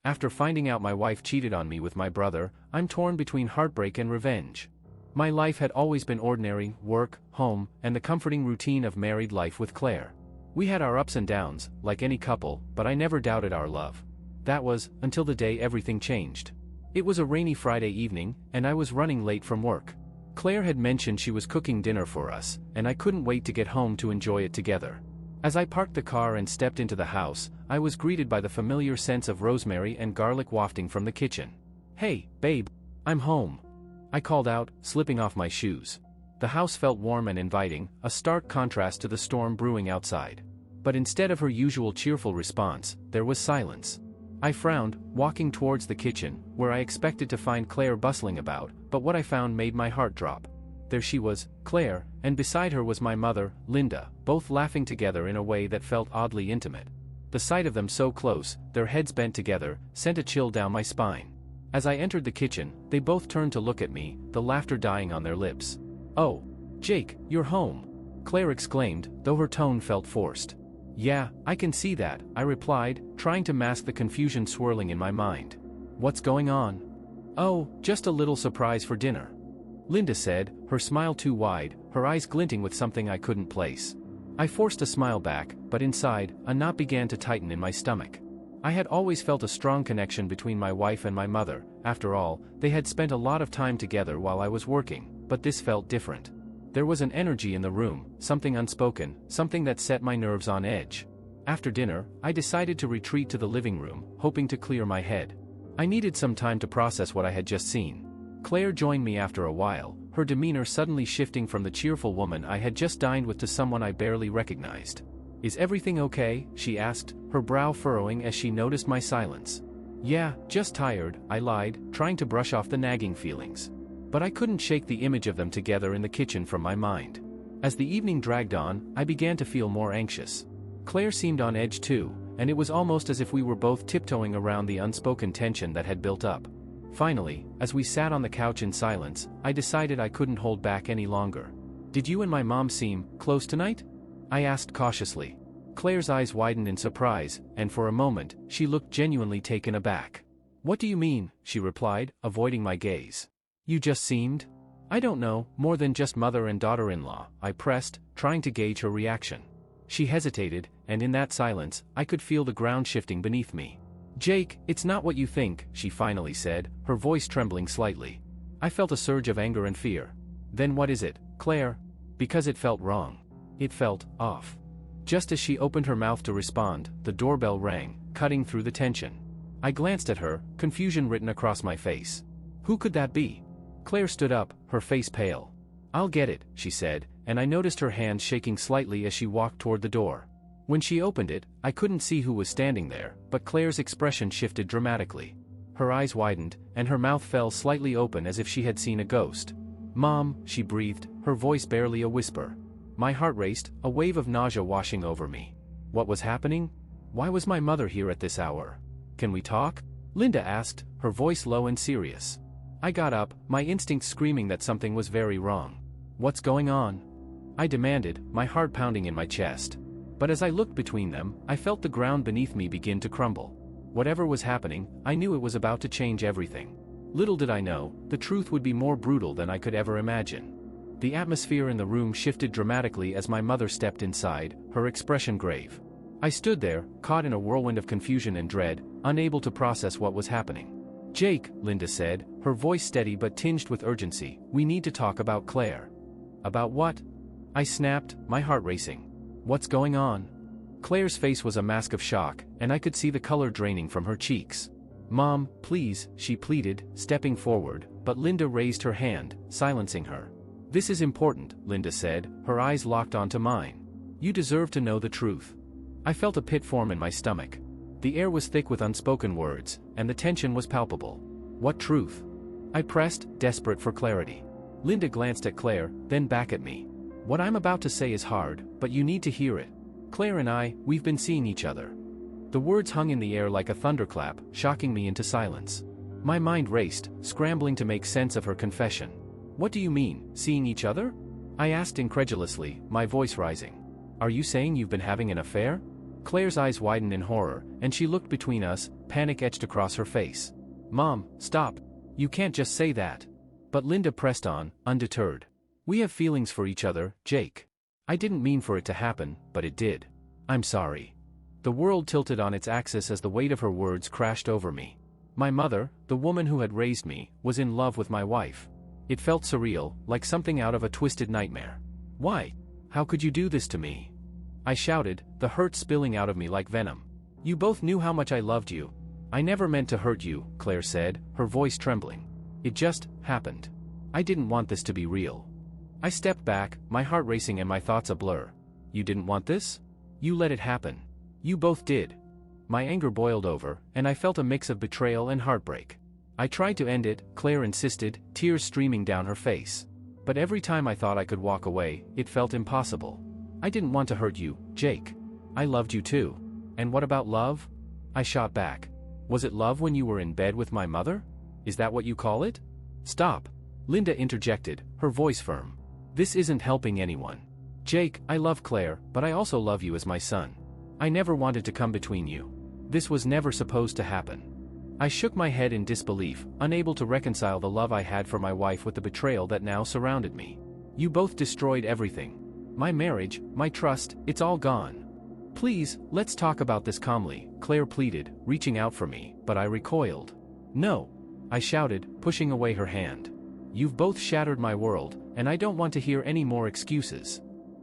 After finding out my wife cheated on me with my brother, I'm torn between heartbreak and revenge. My life had always been ordinary: work, home, and the comforting routine of married life with Claire. We had our ups and downs, like any couple, but I never doubted our love. That was, until the day everything changed. It was a rainy Friday evening, and I was running late from work. Claire had mentioned she was cooking dinner for us, and I couldn't wait to get home to enjoy it together. As I parked the car and stepped into the house, I was greeted by the familiar sense of rosemary and garlic wafting from the kitchen. "Hey, babe. I'm home," I called out, slipping off my shoes. The house felt warm and inviting, a stark contrast to the storm brewing outside. But instead of her usual cheerful response, there was silence. I frowned, walking towards the kitchen, where I expected to find Claire bustling about, but what I found made my heart drop. There she was, Claire, and beside her was my mother, Linda, both laughing together in a way that felt oddly intimate. The sight of them so close, their heads bent together, sent a chill down my spine. As I entered the kitchen, they both turned to look at me, the laughter dying on their lips. "Oh, Jake, you're home," Claire exclaimed, though her tone felt forced. "Yeah, I can see that," I replied, trying to mask the confusion swirling in my mind. "What's going on?" "Oh, just a little surprise for dinner," Linda said, her smile too wide, her eyes glinting with something I couldn't place. I forced a smile back, but inside, a knot began to tighten in my stomach. I had always felt a strong connection between my wife and my mother. After all, they had spent a lot of time together while I was working, but this felt different. There was an energy in the room, something unspoken, something that set my nerves on edge. After dinner, I decided to retreat to the living room, hoping to clear my head. I needed some time to process what I had just seen. Claire joined me after a while, her demeanor suddenly shifting from the cheerful woman I had just dined with to someone I barely recognized. "Is everything okay?" she asked, her brow furrowing as she noticed my silence. "Yeah, just tired," I lied, trying to brush off the nagging feelings. But I couldn't shake the image of them together in the kitchen from my mind. As the evening dragged on, I began to feel more anxious. Claire seemed on edge too, and it was almost as if we were both tiptoeing around the unspoken tension that had built up. Finally, as we sat on the couch in silence, I decided I couldn't hold back any longer. "Did you and my mom seem close tonight?" I asked cautiously. Claire's eyes widened in surprise, and for a moment, she looked genuinely taken aback. "What do you mean?" she replied, avoiding my gaze. "You just seemed—" "I don't know, more than just mother and daughter-in-law," I pressed, trying to gauge her reaction. She hesitated, and in that silence, I could feel the ground shifting beneath me. "Jake, it's not what you think," she finally said, her voice trembling slightly. I felt a surge of anger and fear. "Then what is it, Claire?" Because it felt wrong. It felt off. Just as she opened her mouth to respond, the doorbell rang, cutting through the tension. I glanced at her, confusion written across my face. Who could that be? Claire stood up, her face pale. "I'll get it," she said, and I noticed her hands shaking slightly as she walked toward the door. When she opened it, I couldn't see who was standing there, but Claire's expression shifted dramatically. Her eyes widened, and her mouth fell slightly open as if she had seen a ghost. "Mom," she breathed, her voice barely a whisper. My heart raced, a wave of nausea washing over me. What was happening? Why was my mother here at this hour? "Can we talk?" Linda asked, her voice low and serious. I got up, my instincts screaming that something was very wrong. "What's going on?" I demanded, my heart pounding in my chest. But as I looked between them, I felt the ground beneath me begin to crumble. Whatever was happening, I knew it was about to change everything. Little did I know, the truth would be more brutal than I could ever imagine. The atmosphere in the room shifted dramatically as my mother stepped inside, her expression grave. I stood there, caught in a whirlwind of confusion and dread, unable to process what was happening. "Jake," Linda said, her voice steady but tinged with urgency, "we need to talk about Claire." "About what?" I snapped, my heart racing. "What's going on?" Claire's face was a mask of shock, and I could see the color draining from her cheeks. "Mom, please," she pleaded, stepping forward, but Linda raised her hand, silencing her. "This is important," Linda said, her eyes locked onto mine. "You deserve to know the truth." I felt a pit form in my stomach. The air was thick with unspoken words, and the tension was palpable. "What truth?" I pressed, desperate for clarity. Linda glanced at Claire, then back at me. "What I'm about to say is hard, but you need to hear it. Claire and we've been seeing each other." The words hung in the air like a thunderclap, shocking me into silence. My mind raced, scrambling to make sense of her confession. "What do you mean, seeing each other?" I asked incredulously, my voice rising. "Are you saying you've been having an affair?" Claire's eyes widened in horror, and she looked between us, panic etched across her face. Mom, stop. You can't just say that. But Linda pressed on, undeterred. We have feelings for each other, Jake. I didn't mean for it to happen, but it did. I'm sorry. The world tilted on its axis as the weight of her words crashed over me. My mother, the woman who had raised me, was in love with my wife. It felt surreal, like something out of a twisted nightmare. Why? How could you do this to me? I shouted, the hurt spilling out of me like venom. You both knew how much I loved you. I never meant to hurt you, Claire said, her voice trembling. It just happened. I didn't want this to be real. I stepped back, my heart racing and my thoughts a blur. You didn't want this? You let it happen. You both did. My anger boiled over, and I felt a mix of betrayal and heartbreak. I tried to end it, Claire insisted, tears streaming down her face. But every time I thought I could walk away, it felt impossible. I didn't want to hurt you, Jake. I loved you too. And what about love? I shot back. Was it love when you were in bed with my mother? Is that what you call it? Stop. Linda interjected, her voice firm. This isn't helping anyone. Jake, I love Claire, but I also love you as my son. I never wanted to come between you. This was never supposed to happen. I shook my head in disbelief, unable to reconcile the love I had for my wife with the betrayal that now surrounded me. You both destroyed everything. My marriage, my trust, it's all gone. Please, let's talk about this calmly, Claire pleaded, reaching out for me, but I recoiled. No. I shouted, pushing away her hand. You've both shattered my world, and I don't want to hear any more excuses.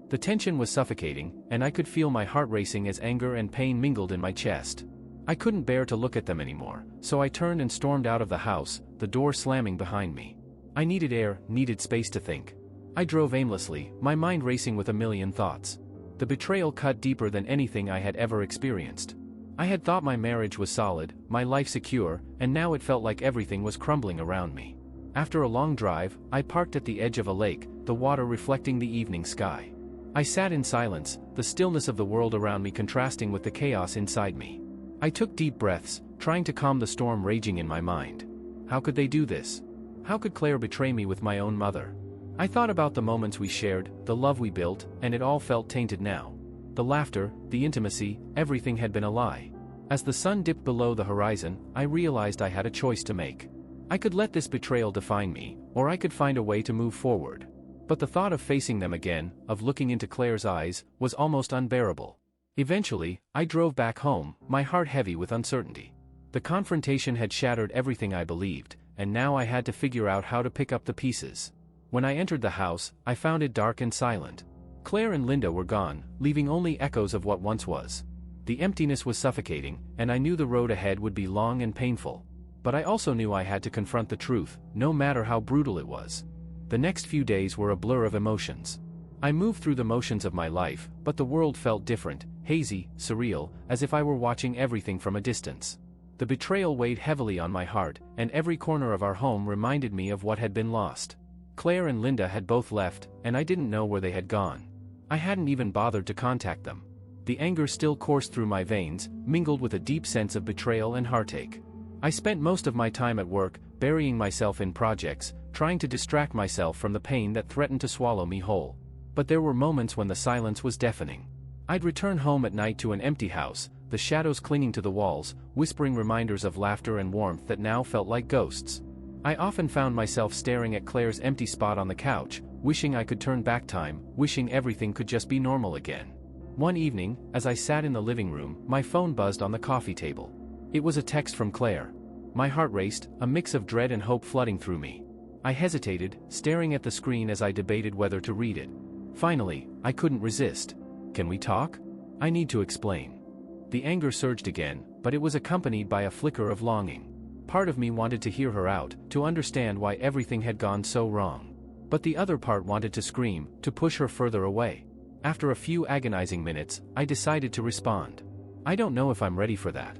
The tension was suffocating, and I could feel my heart racing as anger and pain mingled in my chest. I couldn't bear to look at them anymore, so I turned and stormed out of the house, the door slamming behind me. I needed air, needed space to think. I drove aimlessly, my mind racing with a million thoughts. The betrayal cut deeper than anything I had ever experienced. I had thought my marriage was solid, my life secure, and now it felt like everything was crumbling around me. After a long drive, I parked at the edge of a lake, the water reflecting the evening sky. I sat in silence, the stillness of the world around me contrasting with the chaos inside me. I took deep breaths, trying to calm the storm raging in my mind. How could they do this? How could Claire betray me with my own mother? I thought about the moments we shared, the love we built, and it all felt tainted now. The laughter, the intimacy, everything had been a lie. As the sun dipped below the horizon, I realized I had a choice to make. I could let this betrayal define me, or I could find a way to move forward. But the thought of facing them again, of looking into Claire's eyes, was almost unbearable. Eventually, I drove back home, my heart heavy with uncertainty. The confrontation had shattered everything I believed, and now I had to figure out how to pick up the pieces. When I entered the house, I found it dark and silent. Claire and Linda were gone, leaving only echoes of what once was. The emptiness was suffocating, and I knew the road ahead would be long and painful. But I also knew I had to confront the truth, no matter how brutal it was. The next few days were a blur of emotions. I moved through the motions of my life, but the world felt different, hazy, surreal, as if I were watching everything from a distance. The betrayal weighed heavily on my heart, and every corner of our home reminded me of what had been lost. Claire and Linda had both left, and I didn't know where they had gone. I hadn't even bothered to contact them. The anger still coursed through my veins, mingled with a deep sense of betrayal and heartache. I spent most of my time at work, burying myself in projects, trying to distract myself from the pain that threatened to swallow me whole. But there were moments when the silence was deafening. I'd return home at night to an empty house, the shadows clinging to the walls, whispering reminders of laughter and warmth that now felt like ghosts. I often found myself staring at Claire's empty spot on the couch, wishing I could turn back time, wishing everything could just be normal again. One evening, as I sat in the living room, my phone buzzed on the coffee table. It was a text from Claire. My heart raced, a mix of dread and hope flooding through me. I hesitated, staring at the screen as I debated whether to read it. Finally, I couldn't resist. Can we talk? I need to explain. The anger surged again, but it was accompanied by a flicker of longing. Part of me wanted to hear her out, to understand why everything had gone so wrong. But the other part wanted to scream, to push her further away. After a few agonizing minutes, I decided to respond. I don't know if I'm ready for that.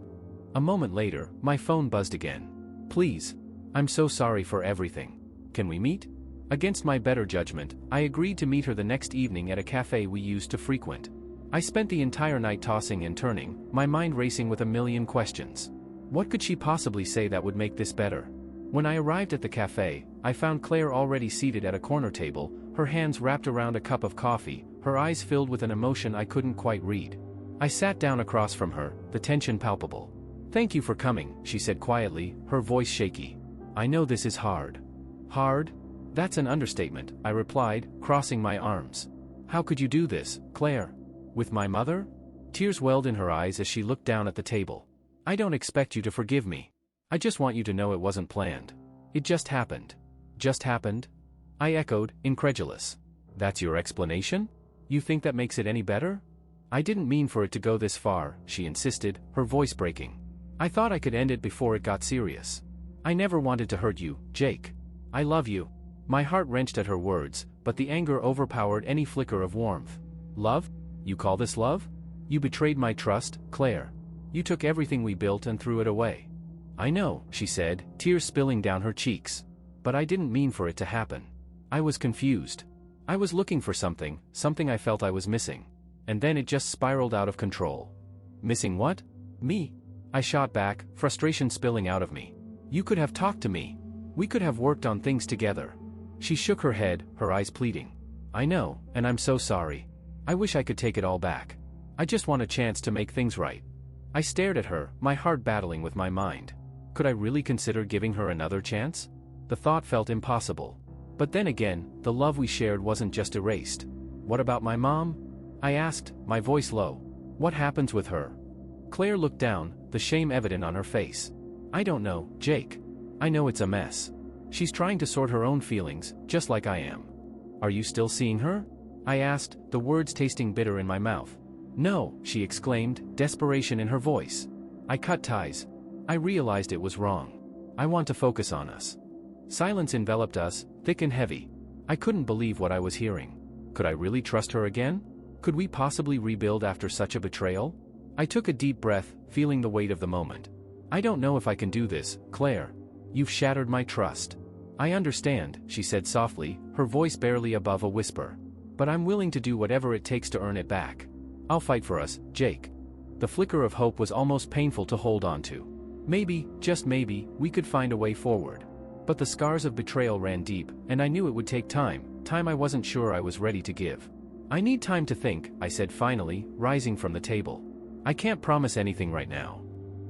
A moment later, my phone buzzed again. Please. I'm so sorry for everything. Can we meet? Against my better judgment, I agreed to meet her the next evening at a cafe we used to frequent. I spent the entire night tossing and turning, my mind racing with a million questions. What could she possibly say that would make this better? When I arrived at the cafe, I found Claire already seated at a corner table, her hands wrapped around a cup of coffee, her eyes filled with an emotion I couldn't quite read. I sat down across from her, the tension palpable. "Thank you for coming," she said quietly, her voice shaky. "I know this is hard." "Hard? That's an understatement," I replied, crossing my arms. "How could you do this, Claire? With my mother?" Tears welled in her eyes as she looked down at the table. "I don't expect you to forgive me. I just want you to know it wasn't planned. It just happened." "Just happened?" I echoed, incredulous. "That's your explanation? You think that makes it any better?" "I didn't mean for it to go this far," she insisted, her voice breaking. "I thought I could end it before it got serious. I never wanted to hurt you, Jake. I love you." My heart wrenched at her words, but the anger overpowered any flicker of warmth. "Love? You call this love? You betrayed my trust, Claire. You took everything we built and threw it away." "I know," she said, tears spilling down her cheeks. "But I didn't mean for it to happen. I was confused. I was looking for something I felt I was missing. And then it just spiraled out of control." "Missing what? Me?" I shot back, frustration spilling out of me. "You could have talked to me. We could have worked on things together." She shook her head, her eyes pleading. "I know, and I'm so sorry. I wish I could take it all back. I just want a chance to make things right." I stared at her, my heart battling with my mind. Could I really consider giving her another chance? The thought felt impossible. But then again, the love we shared wasn't just erased. "What about my mom?" I asked, my voice low. "What happens with her?" Claire looked down, the shame evident on her face. "I don't know, Jake. I know it's a mess. She's trying to sort her own feelings, just like I am." "Are you still seeing her?" I asked, the words tasting bitter in my mouth. "No," she exclaimed, desperation in her voice. "I cut ties. I realized it was wrong. I want to focus on us." Silence enveloped us, thick and heavy. I couldn't believe what I was hearing. Could I really trust her again? Could we possibly rebuild after such a betrayal? I took a deep breath, feeling the weight of the moment. "I don't know if I can do this, Claire. You've shattered my trust." "I understand," she said softly, her voice barely above a whisper. "But I'm willing to do whatever it takes to earn it back. I'll fight for us, Jake." The flicker of hope was almost painful to hold on to. Maybe, just maybe, we could find a way forward. But the scars of betrayal ran deep, and I knew it would take time I wasn't sure I was ready to give. "I need time to think," I said finally, rising from the table. "I can't promise anything right now."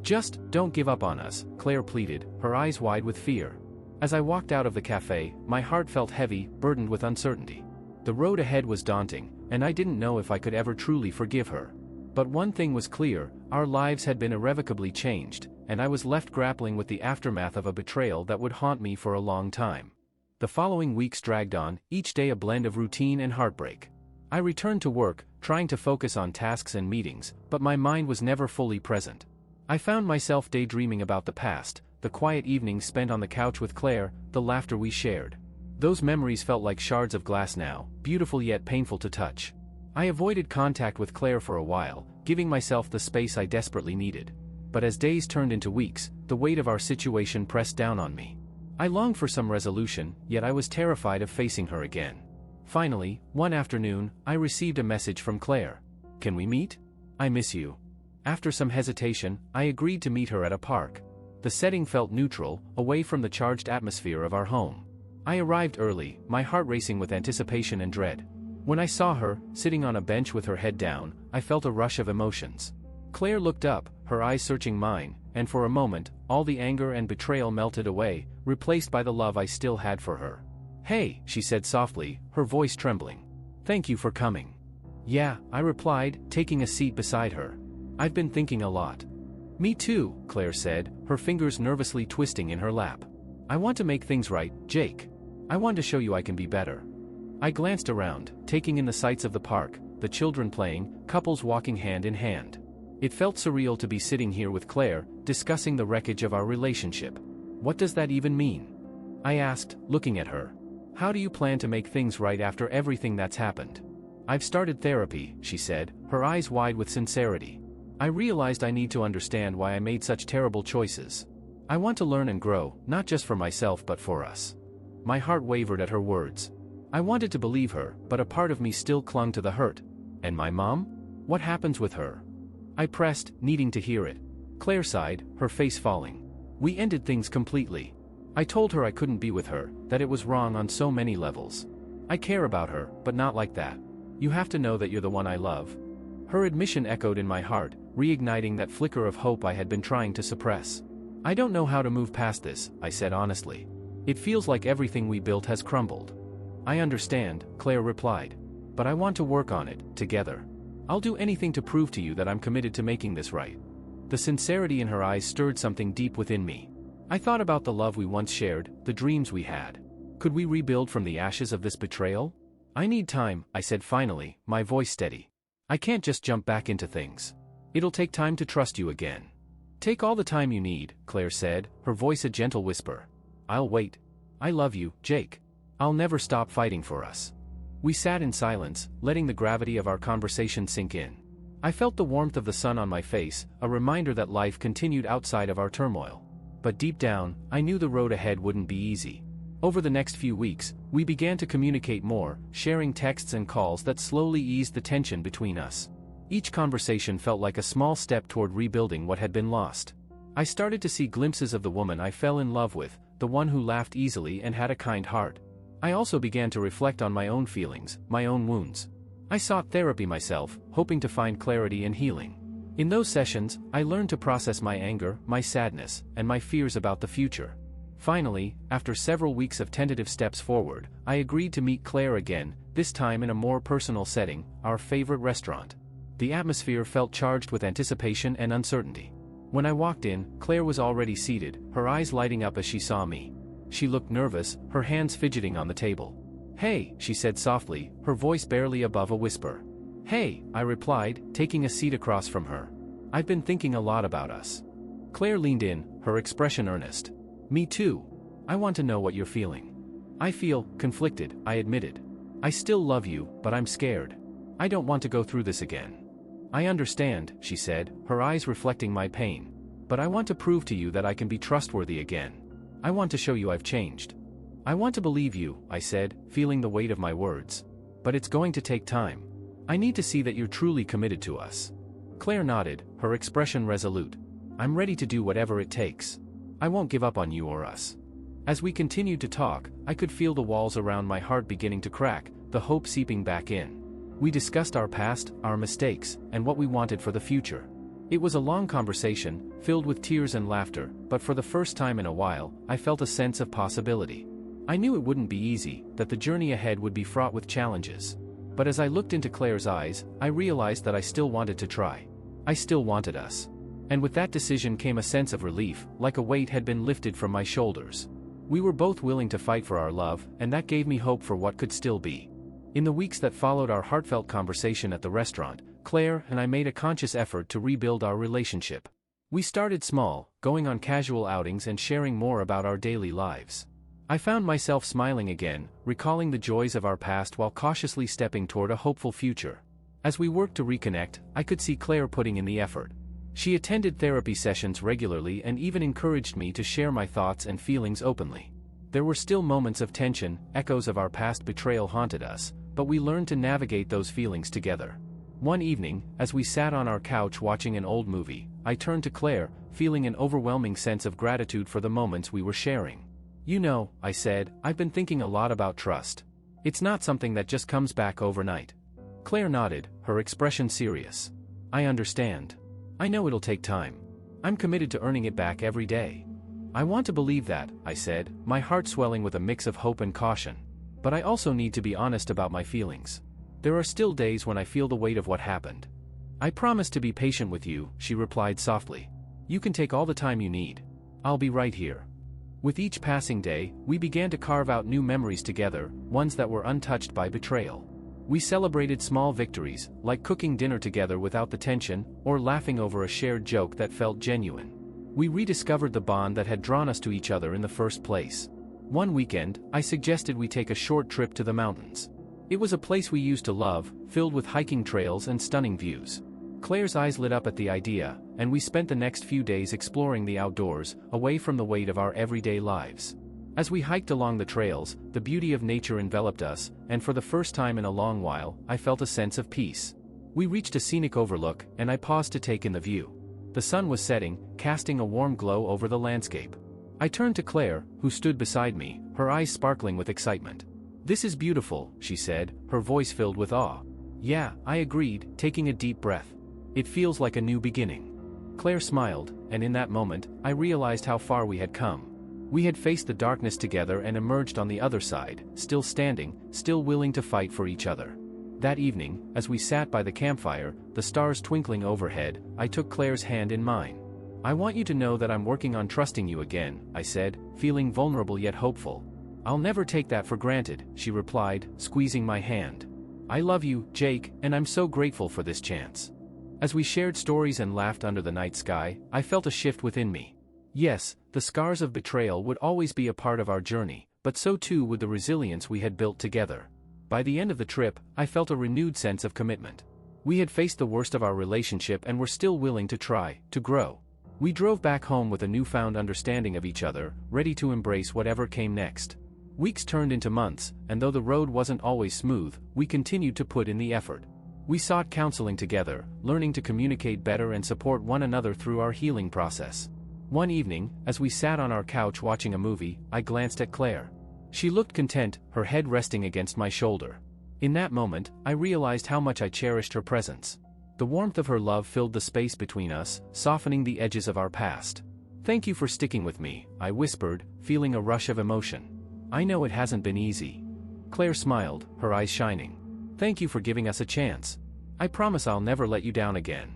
"Just, don't give up on us," Claire pleaded, her eyes wide with fear. As I walked out of the cafe, my heart felt heavy, burdened with uncertainty. The road ahead was daunting, and I didn't know if I could ever truly forgive her. But one thing was clear, our lives had been irrevocably changed, and I was left grappling with the aftermath of a betrayal that would haunt me for a long time. The following weeks dragged on, each day a blend of routine and heartbreak. I returned to work, trying to focus on tasks and meetings, but my mind was never fully present. I found myself daydreaming about the past, the quiet evenings spent on the couch with Claire, the laughter we shared. Those memories felt like shards of glass now, beautiful yet painful to touch. I avoided contact with Claire for a while, giving myself the space I desperately needed. But as days turned into weeks, the weight of our situation pressed down on me. I longed for some resolution, yet I was terrified of facing her again. Finally, one afternoon, I received a message from Claire. "Can we meet? I miss you." After some hesitation, I agreed to meet her at a park. The setting felt neutral, away from the charged atmosphere of our home. I arrived early, my heart racing with anticipation and dread. When I saw her, sitting on a bench with her head down, I felt a rush of emotions. Claire looked up, her eyes searching mine, and for a moment, all the anger and betrayal melted away, replaced by the love I still had for her. "Hey," she said softly, her voice trembling. "Thank you for coming." "Yeah," I replied, taking a seat beside her. "I've been thinking a lot." "Me too," Claire said, her fingers nervously twisting in her lap. "I want to make things right, Jake. I want to show you I can be better." I glanced around, taking in the sights of the park, the children playing, couples walking hand in hand. It felt surreal to be sitting here with Claire, discussing the wreckage of our relationship. "What does that even mean?" I asked, looking at her. "How do you plan to make things right after everything that's happened?" "I've started therapy," she said, her eyes wide with sincerity. "I realized I need to understand why I made such terrible choices. I want to learn and grow, not just for myself but for us." My heart wavered at her words. I wanted to believe her, but a part of me still clung to the hurt. "And my mom? What happens with her?" I pressed, needing to hear it. Claire sighed, her face falling. "We ended things completely. I told her I couldn't be with her, that it was wrong on so many levels. I care about her, but not like that. You have to know that you're the one I love." Her admission echoed in my heart, reigniting that flicker of hope I had been trying to suppress. "I don't know how to move past this," I said honestly. "It feels like everything we built has crumbled." "I understand," Claire replied. "But I want to work on it, together. I'll do anything to prove to you that I'm committed to making this right." The sincerity in her eyes stirred something deep within me. I thought about the love we once shared, the dreams we had. Could we rebuild from the ashes of this betrayal? "I need time," I said finally, my voice steady. "I can't just jump back into things. It'll take time to trust you again." "Take all the time you need," Claire said, her voice a gentle whisper. "I'll wait. I love you, Jake. I'll never stop fighting for us." We sat in silence, letting the gravity of our conversation sink in. I felt the warmth of the sun on my face, a reminder that life continued outside of our turmoil. But deep down, I knew the road ahead wouldn't be easy. Over the next few weeks, we began to communicate more, sharing texts and calls that slowly eased the tension between us. Each conversation felt like a small step toward rebuilding what had been lost. I started to see glimpses of the woman I fell in love with, the one who laughed easily and had a kind heart. I also began to reflect on my own feelings, my own wounds. I sought therapy myself, hoping to find clarity and healing. In those sessions, I learned to process my anger, my sadness, and my fears about the future. Finally, after several weeks of tentative steps forward, I agreed to meet Claire again, this time in a more personal setting, our favorite restaurant. The atmosphere felt charged with anticipation and uncertainty. When I walked in, Claire was already seated, her eyes lighting up as she saw me. She looked nervous, her hands fidgeting on the table. "Hey," she said softly, her voice barely above a whisper. "Hey," I replied, taking a seat across from her. "I've been thinking a lot about us." Claire leaned in, her expression earnest. "Me too. I want to know what you're feeling." "I feel conflicted," I admitted. "I still love you, but I'm scared. I don't want to go through this again." "I understand," she said, her eyes reflecting my pain. "But I want to prove to you that I can be trustworthy again. I want to show you I've changed." "I want to believe you," I said, feeling the weight of my words. "But it's going to take time. I need to see that you're truly committed to us." Claire nodded, her expression resolute. "I'm ready to do whatever it takes. I won't give up on you or us." As we continued to talk, I could feel the walls around my heart beginning to crack, the hope seeping back in. We discussed our past, our mistakes, and what we wanted for the future. It was a long conversation, filled with tears and laughter, but for the first time in a while, I felt a sense of possibility. I knew it wouldn't be easy, that the journey ahead would be fraught with challenges. But as I looked into Claire's eyes, I realized that I still wanted to try. I still wanted us. And with that decision came a sense of relief, like a weight had been lifted from my shoulders. We were both willing to fight for our love, and that gave me hope for what could still be. In the weeks that followed our heartfelt conversation at the restaurant, Claire and I made a conscious effort to rebuild our relationship. We started small, going on casual outings and sharing more about our daily lives. I found myself smiling again, recalling the joys of our past while cautiously stepping toward a hopeful future. As we worked to reconnect, I could see Claire putting in the effort. She attended therapy sessions regularly and even encouraged me to share my thoughts and feelings openly. There were still moments of tension, echoes of our past betrayal haunted us, but we learned to navigate those feelings together. One evening, as we sat on our couch watching an old movie, I turned to Claire, feeling an overwhelming sense of gratitude for the moments we were sharing. "You know," I said, "I've been thinking a lot about trust. It's not something that just comes back overnight." Claire nodded, her expression serious. "I understand. I know it'll take time. I'm committed to earning it back every day." "I want to believe that," I said, my heart swelling with a mix of hope and caution. "But I also need to be honest about my feelings. There are still days when I feel the weight of what happened." "I promise to be patient with you," she replied softly. "You can take all the time you need. I'll be right here." With each passing day, we began to carve out new memories together, ones that were untouched by betrayal. We celebrated small victories, like cooking dinner together without the tension, or laughing over a shared joke that felt genuine. We rediscovered the bond that had drawn us to each other in the first place. One weekend, I suggested we take a short trip to the mountains. It was a place we used to love, filled with hiking trails and stunning views. Claire's eyes lit up at the idea, and we spent the next few days exploring the outdoors, away from the weight of our everyday lives. As we hiked along the trails, the beauty of nature enveloped us, and for the first time in a long while, I felt a sense of peace. We reached a scenic overlook, and I paused to take in the view. The sun was setting, casting a warm glow over the landscape. I turned to Claire, who stood beside me, her eyes sparkling with excitement. "This is beautiful," she said, her voice filled with awe. Yeah, I agreed, taking a deep breath. It feels like a new beginning. Claire smiled, and in that moment, I realized how far we had come. We had faced the darkness together and emerged on the other side, still standing, still willing to fight for each other. That evening, as we sat by the campfire, the stars twinkling overhead, I took Claire's hand in mine. I want you to know that I'm working on trusting you again, I said, feeling vulnerable yet hopeful. I'll never take that for granted, she replied, squeezing my hand. I love you, Jake, and I'm so grateful for this chance. As we shared stories and laughed under the night sky, I felt a shift within me. Yes, the scars of betrayal would always be a part of our journey, but so too would the resilience we had built together. By the end of the trip, I felt a renewed sense of commitment. We had faced the worst of our relationship and were still willing to try, to grow. We drove back home with a newfound understanding of each other, ready to embrace whatever came next. Weeks turned into months, and though the road wasn't always smooth, we continued to put in the effort. We sought counseling together, learning to communicate better and support one another through our healing process. One evening, as we sat on our couch watching a movie, I glanced at Claire. She looked content, her head resting against my shoulder. In that moment, I realized how much I cherished her presence. The warmth of her love filled the space between us, softening the edges of our past. Thank you for sticking with me, I whispered, feeling a rush of emotion. I know it hasn't been easy. Claire smiled, her eyes shining. Thank you for giving us a chance. I promise I'll never let you down again.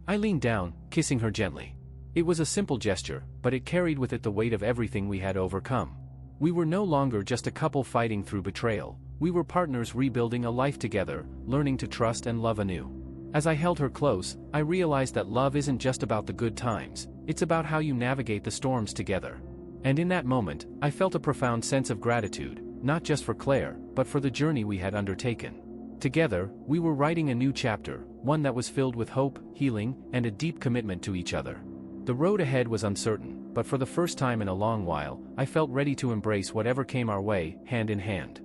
I leaned down, kissing her gently. It was a simple gesture, but it carried with it the weight of everything we had overcome. We were no longer just a couple fighting through betrayal. We were partners rebuilding a life together, learning to trust and love anew. As I held her close, I realized that love isn't just about the good times, it's about how you navigate the storms together. And in that moment, I felt a profound sense of gratitude, not just for Claire, but for the journey we had undertaken. Together, we were writing a new chapter, one that was filled with hope, healing, and a deep commitment to each other. The road ahead was uncertain, but for the first time in a long while, I felt ready to embrace whatever came our way, hand in hand.